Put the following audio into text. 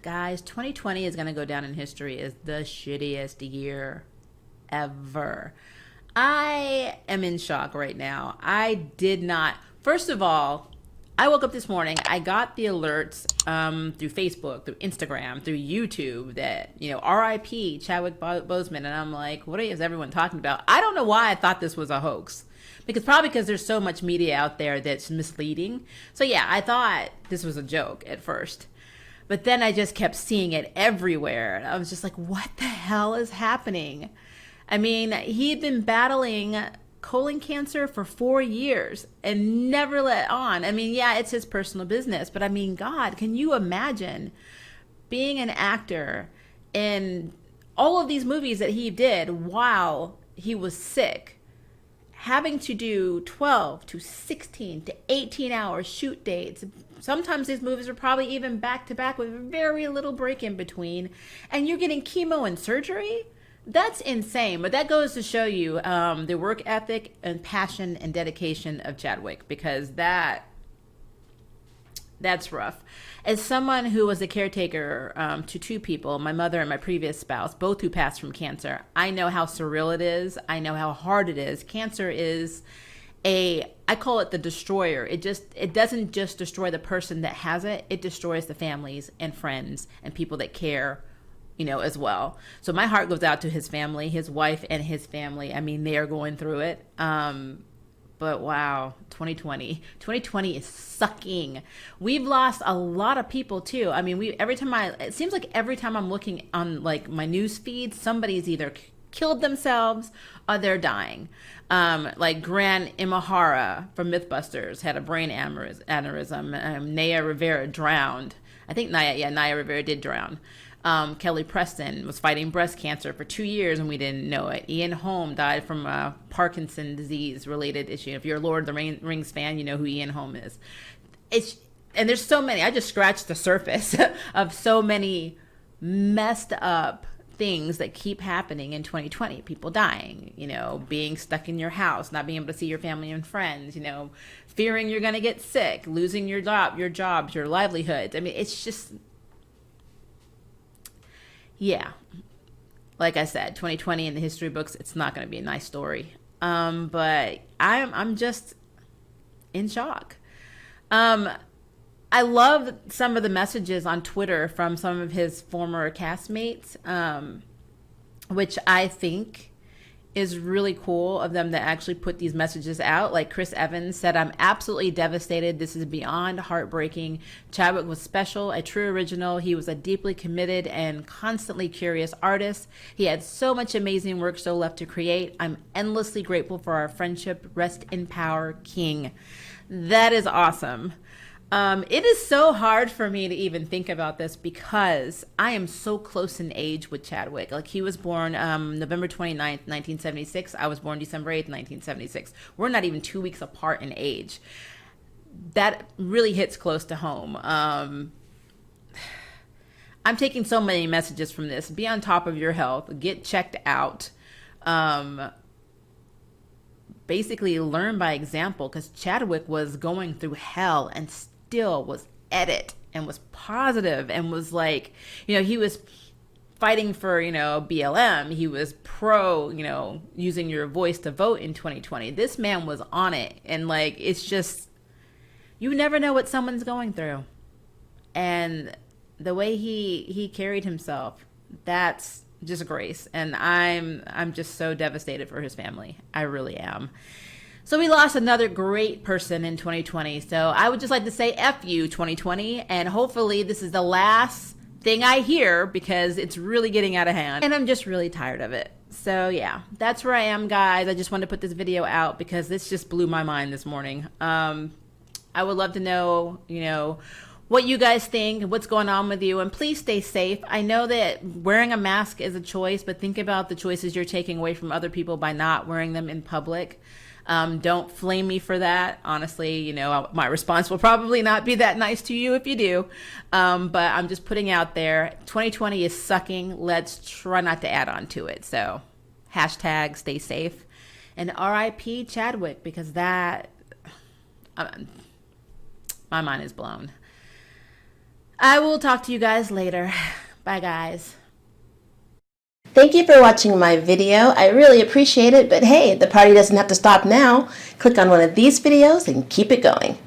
guys, 2020 is going to go down in history as the shittiest year ever. I am in shock right now. I did not. First of all, I woke up this morning. I got the alerts through Facebook, through Instagram, through YouTube that, R.I.P. Chadwick Boseman. And I'm like, what is everyone talking about? I don't know why I thought this was a hoax. Probably because there's so much media out there that's misleading. So yeah, I thought this was a joke at first. But then I just kept seeing it everywhere. And I was just like, what the hell is happening? I mean, he'd been battling colon cancer for 4 years and never let on. I mean, yeah, it's his personal business. But I mean, God, can you imagine being an actor in all of these movies that he did while he was sick? Having to do 12 to 16 to 18 hour shoot dates. Sometimes these movies are probably even back to back with very little break in between. And you're getting chemo and surgery? That's insane. But that goes to show you the work ethic and passion and dedication of Chadwick, because that's rough. As someone who was a caretaker to two people, my mother and my previous spouse, both who passed from cancer, I know how surreal it is. I know how hard it is. Cancer is I call it the destroyer. It doesn't just destroy the person that has it. It destroys the families and friends and people that care, as well. So my heart goes out to his family, his wife and his family. I mean, they are going through it. But wow, 2020 is sucking. We've lost a lot of people too. I mean, it seems like every time I'm looking on like my news feed, somebody's either killed themselves or they're dying. Like Grant Imahara from Mythbusters had a brain aneurysm. Naya Rivera drowned. I think Naya Rivera did drown. Kelly Preston was fighting breast cancer for 2 years and we didn't know it. Ian Holm died from a Parkinson's disease related issue. If you're a Lord of the Rings fan, you know who Ian Holm is. And there's so many. I just scratched the surface of so many messed up things that keep happening in 2020. People dying, being stuck in your house, not being able to see your family and friends, fearing you're going to get sick, losing your jobs, your livelihoods. I mean, it's just, yeah, like I said, 2020 in the history books, it's not going to be a nice story. But I'm just in shock. I love some of the messages on Twitter from some of his former castmates, which I think is really cool of them to actually put these messages out. Like Chris Evans said, I'm absolutely devastated. This is beyond heartbreaking. Chadwick was special, a true original. He was a deeply committed and constantly curious artist. He had so much amazing work still left to create. I'm endlessly grateful for our friendship. Rest in power, King. That is awesome. It is so hard for me to even think about this because I am so close in age with Chadwick. Like he was born November 29th, 1976. I was born December 8th, 1976. We're not even 2 weeks apart in age. That really hits close to home. I'm taking so many messages from this. Be on top of your health. Get checked out. Basically learn by example, because Chadwick was going through hell and still was at it and was positive and was like, he was fighting for, BLM. He was pro, using your voice to vote in 2020. This man was on it. And like, it's just, you never know what someone's going through. And the way he carried himself, that's just grace. And I'm just so devastated for his family. I really am. So we lost another great person in 2020. So I would just like to say F you 2020. And hopefully this is the last thing I hear, because it's really getting out of hand. And I'm just really tired of it. So yeah, that's where I am, guys. I just wanted to put this video out because this just blew my mind this morning. I would love to know, what you guys think, what's going on with you, and please stay safe. I know that wearing a mask is a choice, but think about the choices you're taking away from other people by not wearing them in public. Don't flame me for that. Honestly, my response will probably not be that nice to you if you do. But I'm just putting out there, 2020 is sucking. Let's try not to add on to it. So hashtag stay safe, and RIP Chadwick, because that, my mind is blown. I will talk to you guys later. Bye, guys. Thank you for watching my video. I really appreciate it, but hey, the party doesn't have to stop now. Click on one of these videos and keep it going.